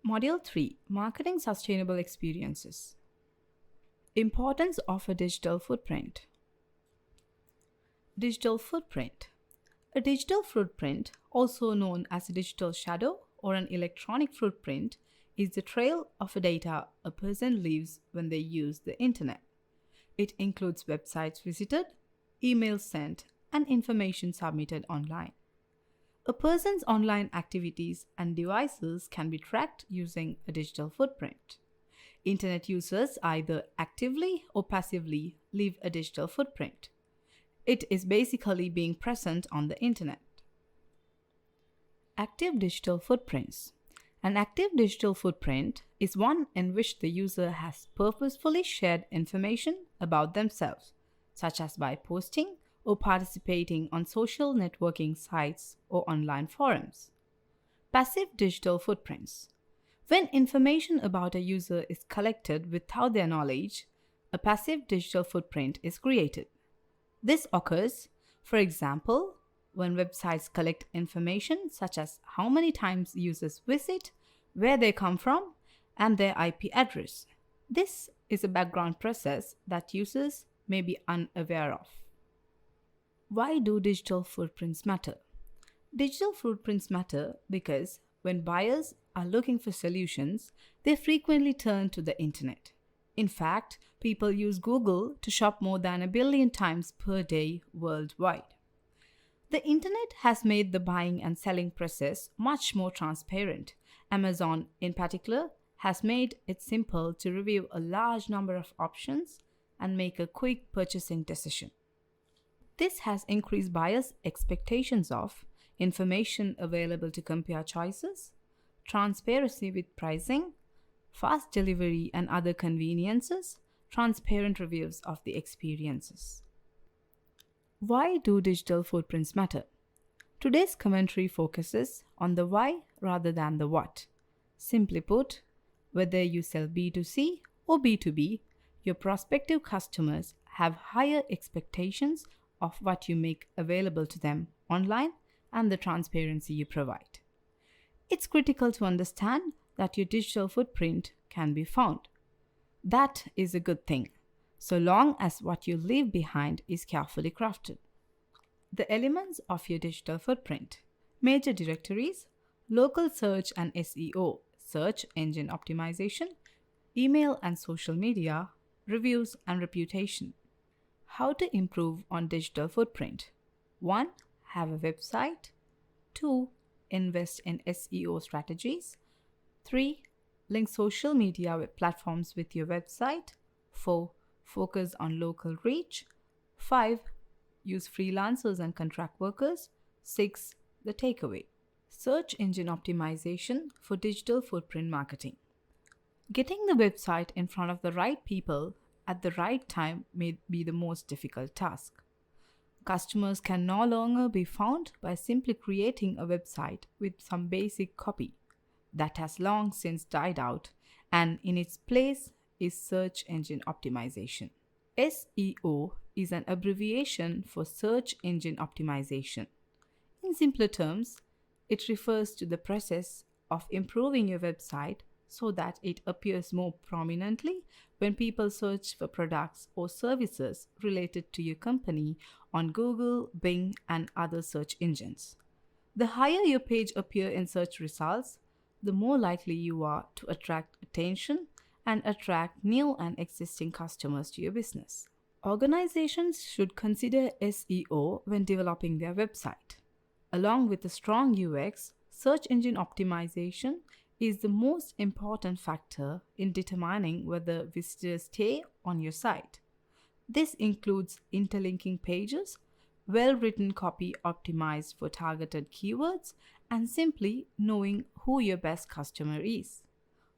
Module 3, Marketing Sustainable Experiences. Importance of a digital footprint. Digital footprint. A digital footprint, also known as a digital shadow or an electronic footprint, is the trail of data a person leaves when they use the internet. It includes websites visited, emails sent, and information submitted online. A person's online activities and devices can be tracked using a digital footprint. Internet users either actively or passively leave a digital footprint. It is basically being present on the internet. Active digital footprints. An active digital footprint is one in which the user has purposefully shared information about themselves, such as by posting or participating on social networking sites or online forums. Passive digital footprints. When information about a user is collected without their knowledge, a passive digital footprint is created. This occurs, for example, when websites collect information such as how many times users visit, where they come from, and their IP address. This is a background process that users may be unaware of. Why do digital footprints matter? Digital footprints matter because when buyers are looking for solutions, they frequently turn to the internet. In fact, people use Google to shop more than 1 billion times per day worldwide. The internet has made the buying and selling process much more transparent. Amazon, in particular, has made it simple to review a large number of options and make a quick purchasing decision. This has increased buyers' expectations of information available to compare choices, transparency with pricing, fast delivery and other conveniences, transparent reviews of the experiences. Why do digital footprints matter? Today's commentary focuses on the why rather than the what. Simply put, whether you sell B2C or B2B, your prospective customers have higher expectations of what you make available to them online and the transparency you provide. It's critical to understand that your digital footprint can be found. That is a good thing, so long as what you leave behind is carefully crafted. The elements of your digital footprint: major directories, local search and SEO, search engine optimization, email and social media, reviews and reputation. How to improve on digital footprint? 1. Have a website. 2. Invest in SEO strategies. 3. Link social media platforms with your website. 4. Focus on local reach. 5. Use freelancers and contract workers. 6. The takeaway: search engine optimization for digital footprint marketing. Getting the website in front of the right people at the right time may be the most difficult task. Customers can no longer be found by simply creating a website with some basic copy. That has long since died out, and in its place is search engine optimization. SEO is an abbreviation for search engine optimization. In simpler terms, it refers to the process of improving your website so that it appears more prominently when people search for products or services related to your company on Google, Bing, and other search engines. The higher your page appears in search results, the more likely you are to attract attention and attract new and existing customers to your business. Organizations should consider SEO when developing their website. Along with a strong UX, search engine optimization is the most important factor in determining whether visitors stay on your site. This includes interlinking pages, well-written copy optimized for targeted keywords, and simply knowing who your best customer is.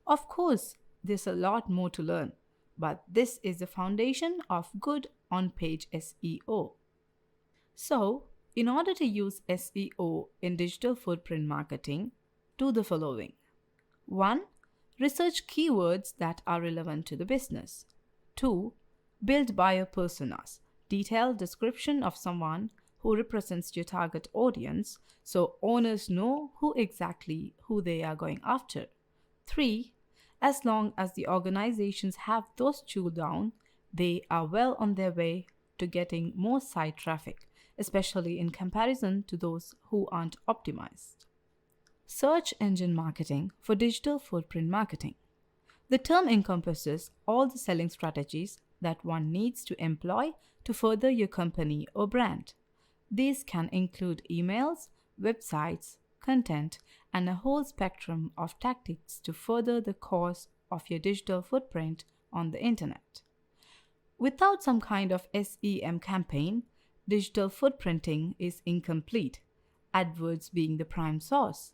Of course, there's a lot more to learn, but this is the foundation of good on-page SEO. So, in order to use SEO in digital footprint marketing, do the following. 1. Research keywords that are relevant to the business. 2. Build buyer personas, detailed description of someone who represents your target audience so owners know who they are going after. 3. As long as the organizations have those two down, they are well on their way to getting more site traffic, especially in comparison to those who aren't optimized. Search engine marketing for digital footprint marketing. The term encompasses all the selling strategies that one needs to employ to further your company or brand. These can include emails, websites, content, and a whole spectrum of tactics to further the cause of your digital footprint on the internet. Without some kind of SEM campaign, digital footprinting is incomplete, AdWords being the prime source.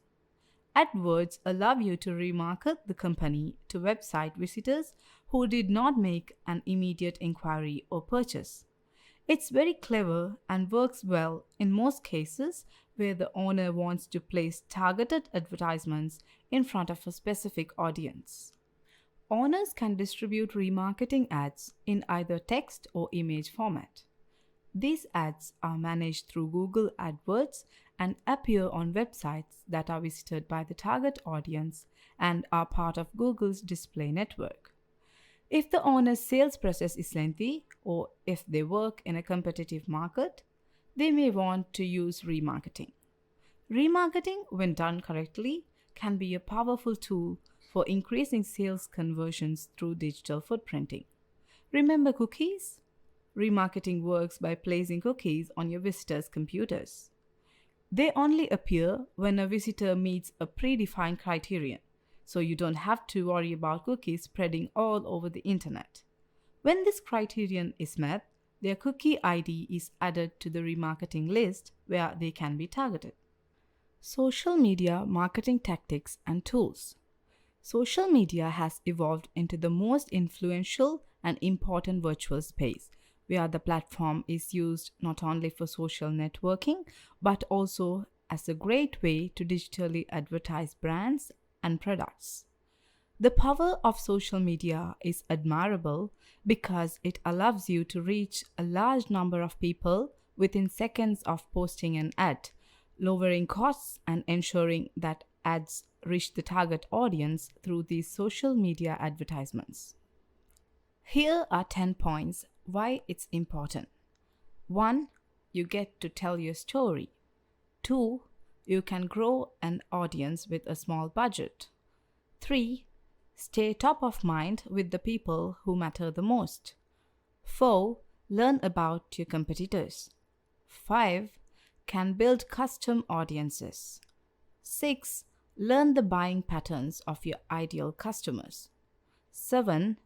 AdWords allow you to remarket the company to website visitors who did not make an immediate inquiry or purchase. It's very clever and works well in most cases where the owner wants to place targeted advertisements in front of a specific audience. Owners can distribute remarketing ads in either text or image format. These ads are managed through Google AdWords and appear on websites that are visited by the target audience and are part of Google's display network. If the owner's sales process is lengthy or if they work in a competitive market, they may want to use remarketing. Remarketing, when done correctly, can be a powerful tool for increasing sales conversions through digital footprinting. Remember cookies? Remarketing works by placing cookies on your visitors' computers. They only appear when a visitor meets a predefined criterion, so you don't have to worry about cookies spreading all over the internet. When this criterion is met, their cookie ID is added to the remarketing list where they can be targeted. Social media marketing tactics and tools. Social media has evolved into the most influential and important virtual space, where the platform is used not only for social networking but also as a great way to digitally advertise brands and products. The power of social media is admirable because it allows you to reach a large number of people within seconds of posting an ad, lowering costs and ensuring that ads reach the target audience through these social media advertisements. Here are 10 points why it's important. 1. You get to tell your story. 2. You can grow an audience with a small budget. 3. Stay top of mind with the people who matter the most. 4. Learn about your competitors. 5. Can build custom audiences. 6. Learn the buying patterns of your ideal customers. 7.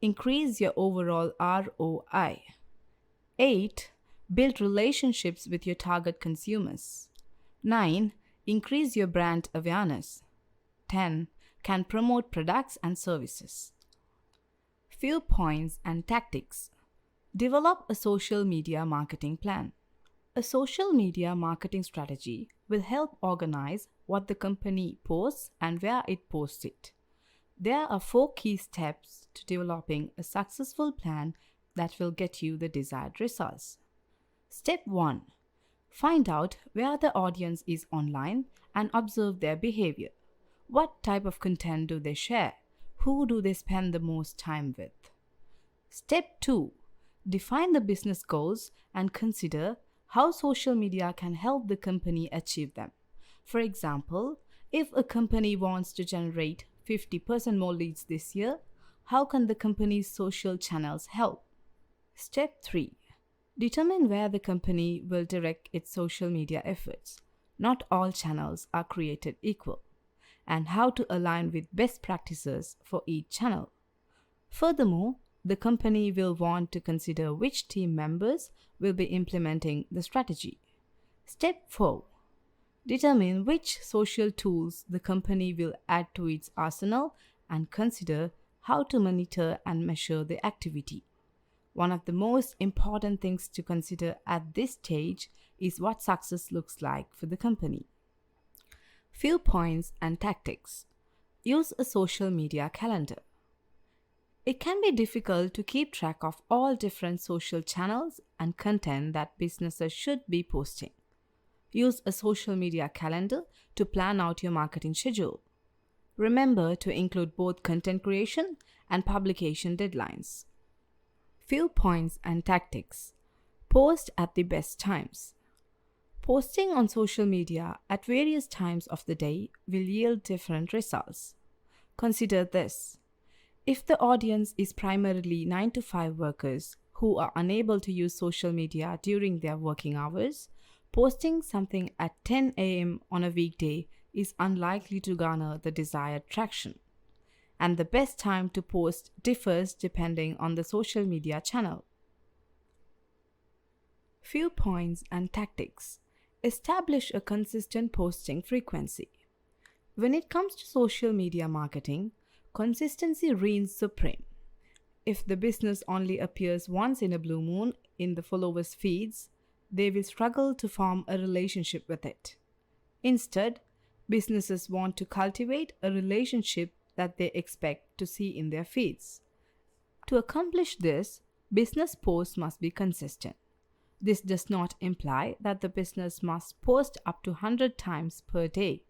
Increase your overall ROI. 8. Build relationships with your target consumers. 9. Increase your brand awareness. 10. Can promote products and services. Few points and tactics. Develop a social media marketing plan. A social media marketing strategy will help organize what the company posts and where it posts it. There are 4 key steps to developing a successful plan that will get you the desired results. Step 1. Find out where the audience is online and observe their behavior. What type of content do they share? Who do they spend the most time with? Step 2. Define the business goals and consider how social media can help the company achieve them. For example, if a company wants to generate 50% more leads this year, how can the company's social channels help? Step 3. Determine where the company will direct its social media efforts. Not all channels are created equal, and how to align with best practices for each channel. Furthermore, the company will want to consider which team members will be implementing the strategy. Step 4. Determine which social tools the company will add to its arsenal and consider how to monitor and measure the activity. One of the most important things to consider at this stage is what success looks like for the company. Few points and tactics. Use a social media calendar. It can be difficult to keep track of all different social channels and content that businesses should be posting. Use a social media calendar to plan out your marketing schedule. Remember to include both content creation and publication deadlines. Few points and tactics. Post at the best times. Posting on social media at various times of the day will yield different results. Consider this. If the audience is primarily 9 to 5 workers who are unable to use social media during their working hours, posting something at 10 a.m. on a weekday is unlikely to garner the desired traction. And the best time to post differs depending on the social media channel. Few points and tactics. Establish a consistent posting frequency. When it comes to social media marketing, consistency reigns supreme. If the business only appears once in a blue moon in the followers' feeds, they will struggle to form a relationship with it. Instead, businesses want to cultivate a relationship that they expect to see in their feeds. To accomplish this, business posts must be consistent. This does not imply that the business must post up to 100 times per day.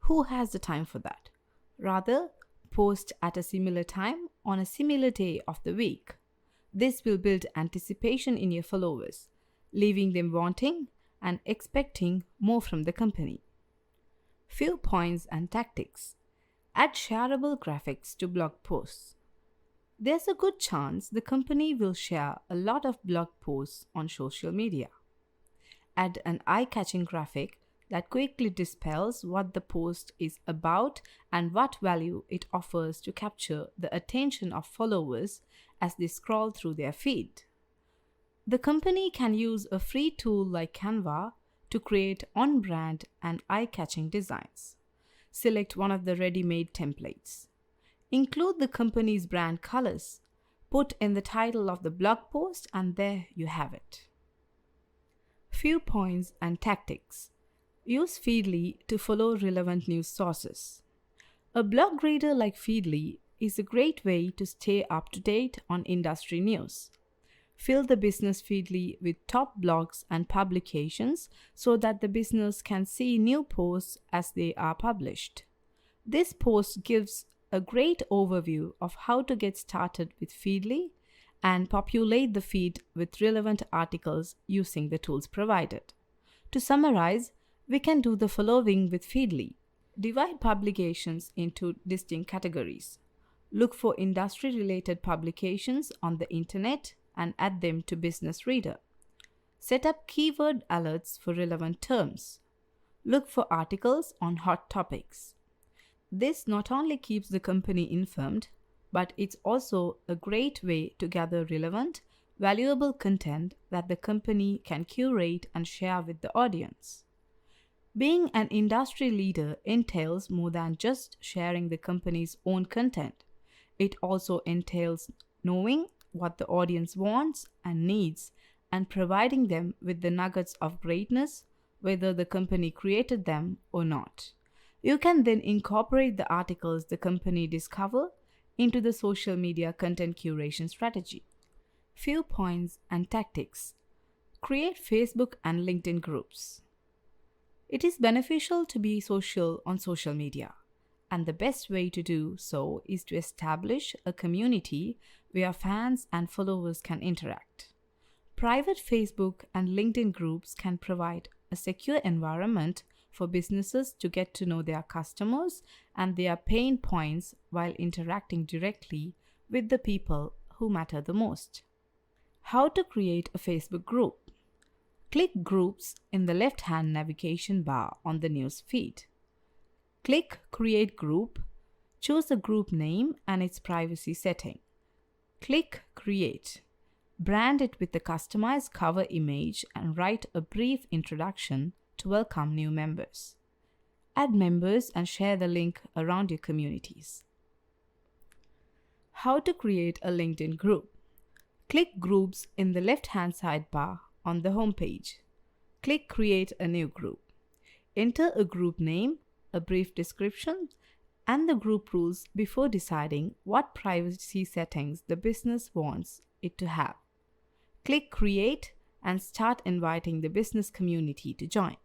Who has the time for that? Rather, post at a similar time on a similar day of the week. This will build anticipation in your followers, leaving them wanting and expecting more from the company. Few points and tactics. Add shareable graphics to blog posts. There's a good chance the company will share a lot of blog posts on social media. Add an eye-catching graphic that quickly dispels what the post is about and what value it offers to capture the attention of followers as they scroll through their feed. The company can use a free tool like Canva to create on-brand and eye-catching designs. Select one of the ready-made templates. Include the company's brand colors. Put in the title of the blog post and there you have it. Few points and tactics. Use Feedly to follow relevant news sources. A blog reader like Feedly is a great way to stay up to date on industry news. Fill the business Feedly with top blogs and publications so that the business can see new posts as they are published. This post gives a great overview of how to get started with Feedly and populate the feed with relevant articles using the tools provided. To summarize, we can do the following with Feedly. Divide publications into distinct categories. Look for industry-related publications on the internet and add them to Business Reader. Set up keyword alerts for relevant terms. Look for articles on hot topics. This not only keeps the company informed, but it's also a great way to gather relevant, valuable content that the company can curate and share with the audience. Being an industry leader entails more than just sharing the company's own content. It also entails knowing what the audience wants and needs and providing them with the nuggets of greatness, whether the company created them or not. You can then incorporate the articles the company discover into the social media content curation strategy. Few points and tactics. Create Facebook and LinkedIn groups. It is beneficial to be social on social media, and the best way to do so is to establish a community where fans and followers can interact. Private Facebook and LinkedIn groups can provide a secure environment for businesses to get to know their customers and their pain points while interacting directly with the people who matter the most. How to create a Facebook group. Click Groups in the left-hand navigation bar on the news feed. Click Create Group, choose the group name and its privacy setting. Click Create. Brand it with the customized cover image and write a brief introduction to welcome new members. Add members and share the link around your communities. How to create a LinkedIn group. Click Groups in the left-hand sidebar on the home page. Click Create a new group. Enter a group name, a brief description, and the group rules before deciding what privacy settings the business wants it to have. Click Create and start inviting the business community to join.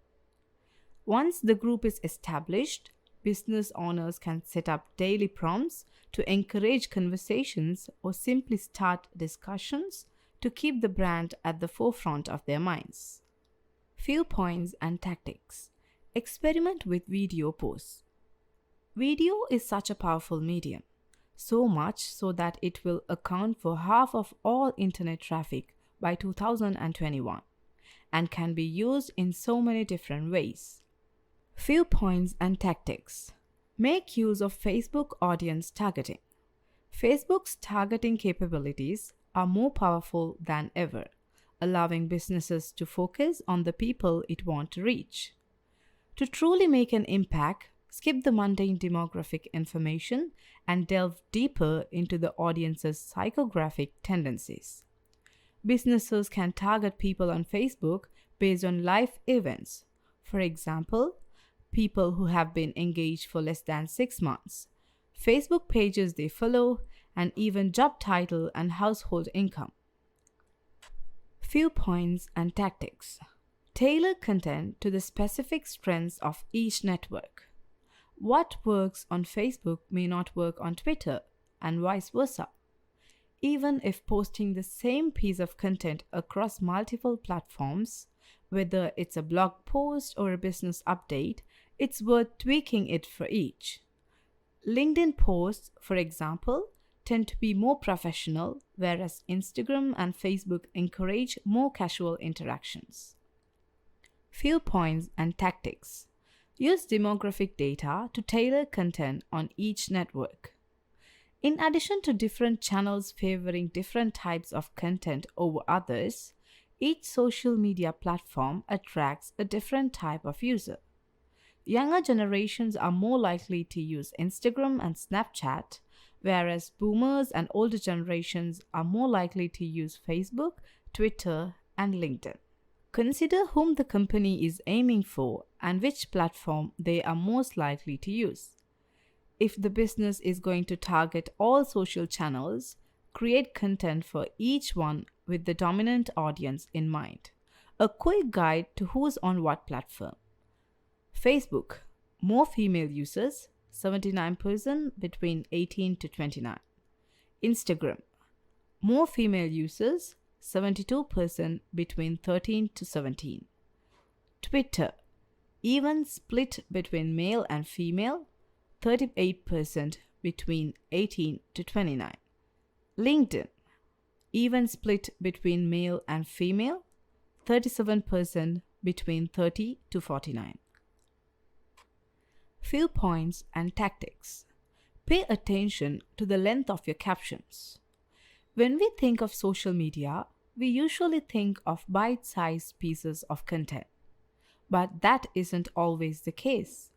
Once the group is established, business owners can set up daily prompts to encourage conversations or simply start discussions to keep the brand at the forefront of their minds. Few points and tactics. Experiment with video posts. Video is such a powerful medium, so much so that it will account for half of all internet traffic by 2021 and can be used in so many different ways. Few points and tactics. Make use of Facebook audience targeting. Facebook's targeting capabilities are more powerful than ever, allowing businesses to focus on the people it wants to reach. To truly make an impact, skip the mundane demographic information and delve deeper into the audience's psychographic tendencies. Businesses can target people on Facebook based on life events. For example, people who have been engaged for less than 6 months, Facebook pages they follow, and even job title and household income. Few points and tactics. Tailor content to the specific strengths of each network. What works on Facebook may not work on Twitter, and vice versa. Even if posting the same piece of content across multiple platforms, whether it's a blog post or a business update, it's worth tweaking it for each. LinkedIn posts, for example, tend to be more professional, whereas Instagram and Facebook encourage more casual interactions. Few points and tactics. Use demographic data to tailor content on each network. In addition to different channels favoring different types of content over others, each social media platform attracts a different type of user. Younger generations are more likely to use Instagram and Snapchat, whereas boomers and older generations are more likely to use Facebook, Twitter, and LinkedIn. Consider whom the company is aiming for and which platform they are most likely to use. If the business is going to target all social channels, create content for each one with the dominant audience in mind. A quick guide to who's on what platform. Facebook, more female users, 79% between 18 to 29. Instagram, more female users, 72% between 13 to 17. Twitter, even split between male and female, 38% between 18 to 29. LinkedIn, even split between male and female, 37% between 30 to 49. Few points and tactics. Pay attention to the length of your captions. When we think of social media, we usually think of bite-sized pieces of content. But that isn't always the case.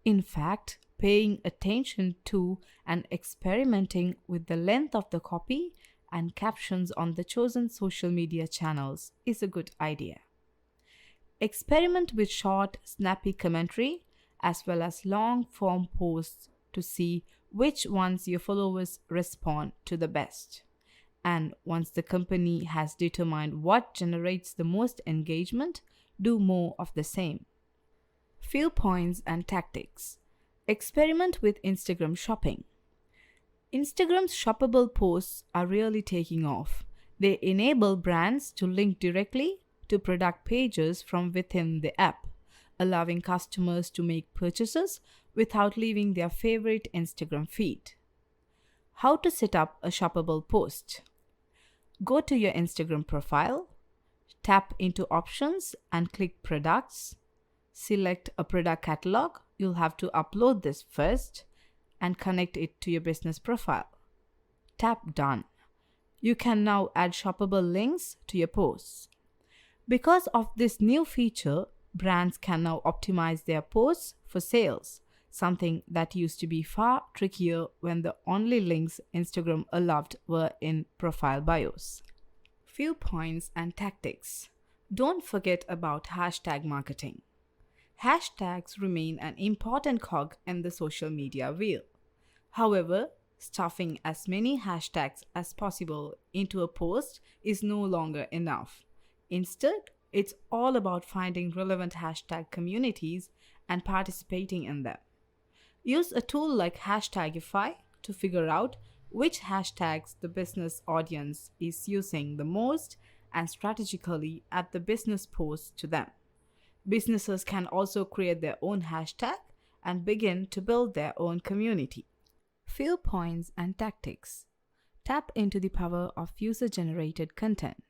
In fact, paying attention to and experimenting with the length of the copy and captions on the chosen social media channels is a good idea. Experiment with short, snappy commentary as well as long-form posts to see which ones your followers respond to the best. And once the company has determined what generates the most engagement, do more of the same. Few points and tactics. Experiment with Instagram shopping. Instagram's shoppable posts are really taking off. They enable brands to link directly to product pages from within the app, allowing customers to make purchases without leaving their favorite Instagram feed. How to set up a shoppable post. Go to your Instagram profile, tap into options and click products. Select a product catalog. You'll have to upload this first and connect it to your business profile. Tap done. You can now add shoppable links to your posts. Because of this new feature, brands can now optimize their posts for sales, something that used to be far trickier when the only links Instagram allowed were in profile bios. Few points and tactics. Don't forget about hashtag marketing. Hashtags remain an important cog in the social media wheel. However, stuffing as many hashtags as possible into a post is no longer enough. Instead, it's all about finding relevant hashtag communities and participating in them. Use a tool like Hashtagify to figure out which hashtags the business audience is using the most and strategically add the business posts to them. Businesses can also create their own hashtag and begin to build their own community. Few points and tactics. Tap into the power of user generated content.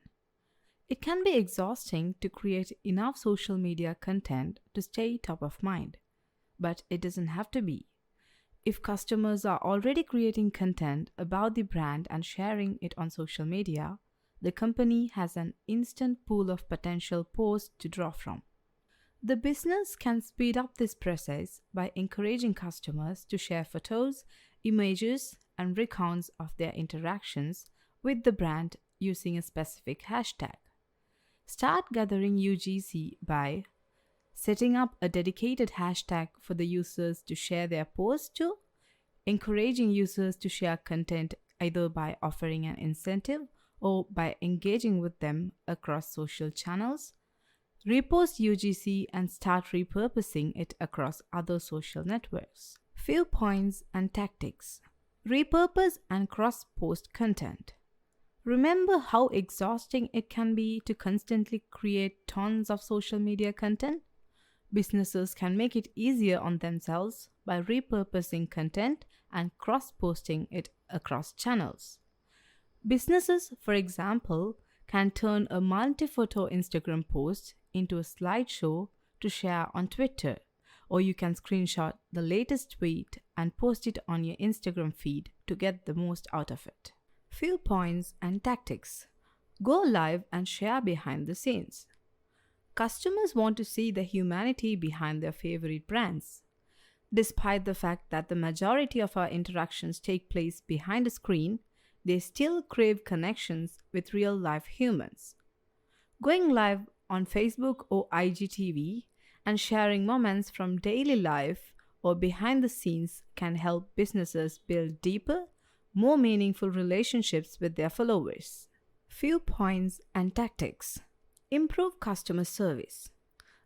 It can be exhausting to create enough social media content to stay top of mind, but it doesn't have to be. If customers are already creating content about the brand and sharing it on social media, the company has an instant pool of potential posts to draw from. The business can speed up this process by encouraging customers to share photos, images, and recounts of their interactions with the brand using a specific hashtag. Start gathering UGC by setting up a dedicated hashtag for the users to share their posts to, encouraging users to share content either by offering an incentive or by engaging with them across social channels, repost UGC and start repurposing it across other social networks. Few points and tactics. Repurpose and cross-post content. Remember how exhausting it can be to constantly create tons of social media content? Businesses can make it easier on themselves by repurposing content and cross-posting it across channels. Businesses, for example, can turn a multi-photo Instagram post into a slideshow to share on Twitter, or you can screenshot the latest tweet and post it on your Instagram feed to get the most out of it. Few points and tactics. Go live and share behind the scenes. Customers want to see the humanity behind their favorite brands. Despite the fact that the majority of our interactions take place behind a screen, they still crave connections with real life humans. Going live on Facebook or IGTV and sharing moments from daily life or behind the scenes can help businesses build deeper, more meaningful relationships with their followers. Few points and tactics. Improve customer service.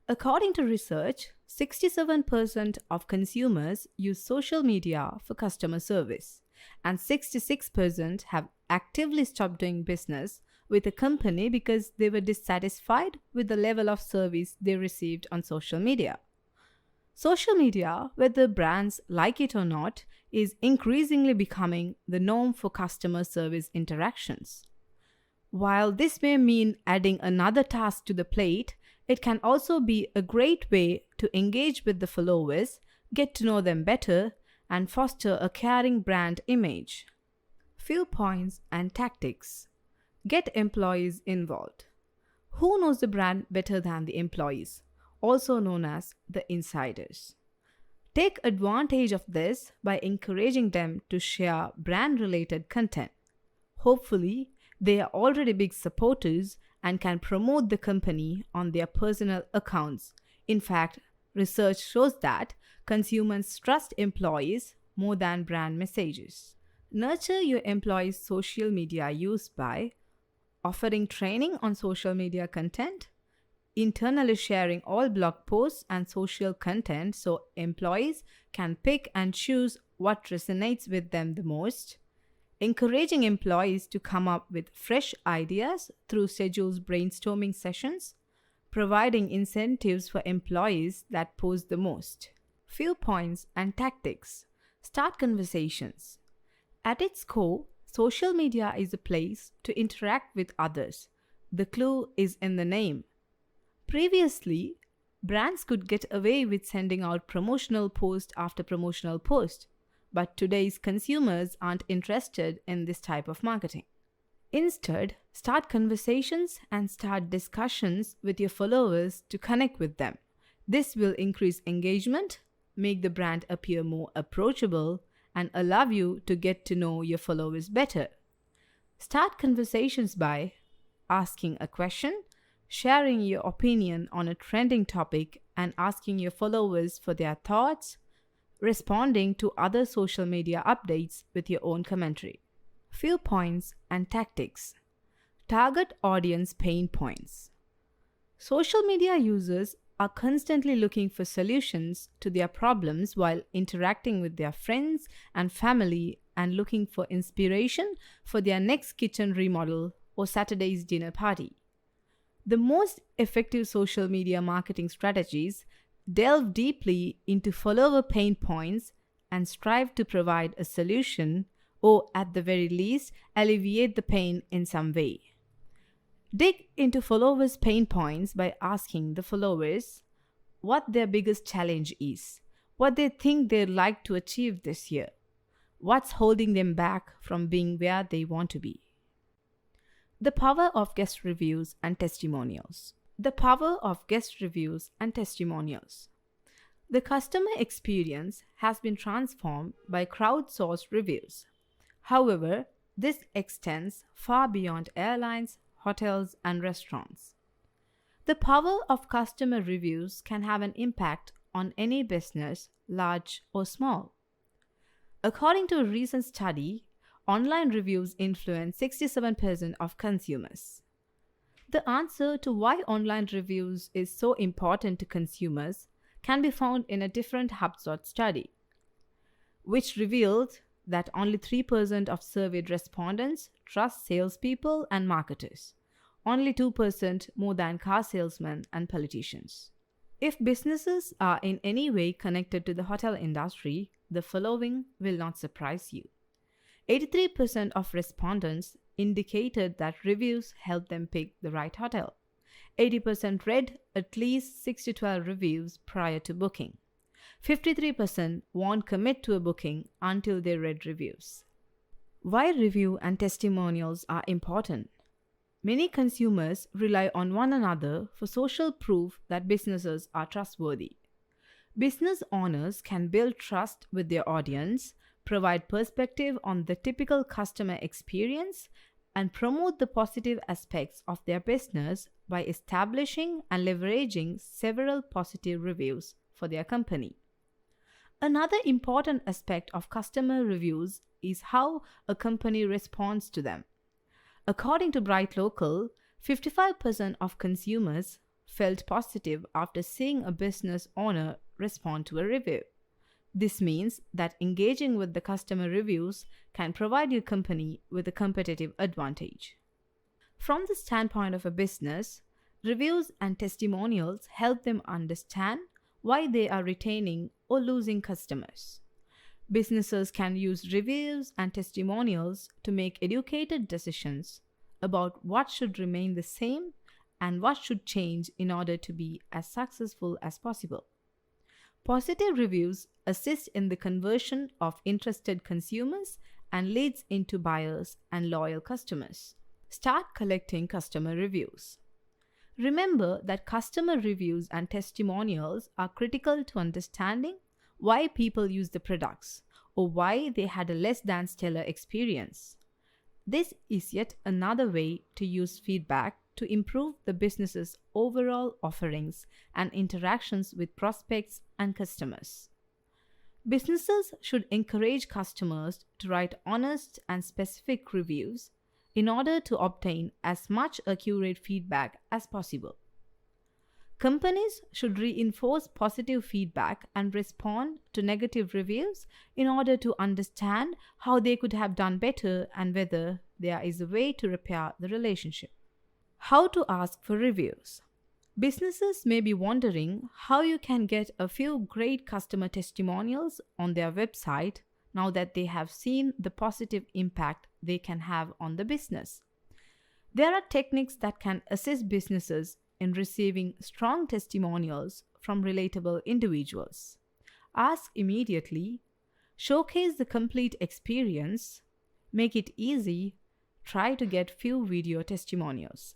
According to research, 67% of consumers use social media for customer service, and 66% have actively stopped doing business with a company because they were dissatisfied with the level of service they received on social media. Social media, whether brands like it or not, is increasingly becoming the norm for customer service interactions. While this may mean adding another task to the plate, it can also be a great way to engage with the followers, get to know them better, and foster a caring brand image. Few points and tactics. Get employees involved. Who knows the brand better than the employees, also known as the insiders? Take advantage of this by encouraging them to share brand-related content. Hopefully, they are already big supporters and can promote the company on their personal accounts. In fact, research shows that consumers trust employees more than brand messages. Nurture your employees' social media use by offering training on social media content, internally sharing all blog posts and social content so employees can pick and choose what resonates with them the most, encouraging employees to come up with fresh ideas through scheduled brainstorming sessions, providing incentives for employees that post the most. Few points and tactics. Start conversations. At its core, social media is a place to interact with others. The clue is in the name. Previously, brands could get away with sending out promotional post after promotional post, but today's consumers aren't interested in this type of marketing. Instead, start conversations and start discussions with your followers to connect with them. This will increase engagement, make the brand appear more approachable, and allow you to get to know your followers better. Start conversations by asking a question, sharing your opinion on a trending topic, and asking your followers for their thoughts, responding to other social media updates with your own commentary. Few points and tactics. Target audience pain points. Social media users are constantly looking for solutions to their problems while interacting with their friends and family and looking for inspiration for their next kitchen remodel or Saturday's dinner party. The most effective social media marketing strategies delve deeply into follower pain points and strive to provide a solution or, at the very least, alleviate the pain in some way. Dig into followers' pain points by asking the followers what their biggest challenge is, what they think they'd like to achieve this year, what's holding them back from being where they want to be. The power of guest reviews and testimonials. The power of guest reviews and testimonials. The customer experience has been transformed by crowdsourced reviews. However, this extends far beyond airlines, hotels, and restaurants. The power of customer reviews can have an impact on any business, large or small. According to a recent study, online reviews influence 67% of consumers. The answer to why online reviews is so important to consumers can be found in a different HubSpot study, which revealed that only 3% of surveyed respondents trust salespeople and marketers, only 2% more than car salesmen and politicians. If businesses are in any way connected to the hotel industry, the following will not surprise you. 83% of respondents indicated that reviews help them pick the right hotel. 80% read at least 6 to 12 reviews prior to booking. 53% won't commit to a booking until they read reviews. Why review and testimonials are important? Many consumers rely on one another for social proof that businesses are trustworthy. Business owners can build trust with their audience, provide perspective on the typical customer experience, and promote the positive aspects of their business by establishing and leveraging several positive reviews for their company. Another important aspect of customer reviews is how a company responds to them. According to Bright Local, 55% of consumers felt positive after seeing a business owner respond to a review. This means that engaging with the customer reviews can provide your company with a competitive advantage. From the standpoint of a business, reviews and testimonials help them understand why they are retaining or losing customers. Businesses can use reviews and testimonials to make educated decisions about what should remain the same and what should change in order to be as successful as possible. Positive reviews assist in the conversion of interested consumers and leads into buyers and loyal customers. Start collecting customer reviews. Remember that customer reviews and testimonials are critical to understanding why people use the products or why they had a less than stellar experience. This is yet another way to use feedback to improve the business's overall offerings and interactions with prospects and customers. Businesses should encourage customers to write honest and specific reviews in order to obtain as much accurate feedback as possible. Companies should reinforce positive feedback and respond to negative reviews in order to understand how they could have done better and whether there is a way to repair the relationship. How to ask for reviews. Businesses may be wondering how you can get a few great customer testimonials on their website now that they have seen the positive impact they can have on the business. There are techniques that can assist businesses in receiving strong testimonials from relatable individuals. Ask immediately, showcase the complete experience, make it easy, try to get few video testimonials.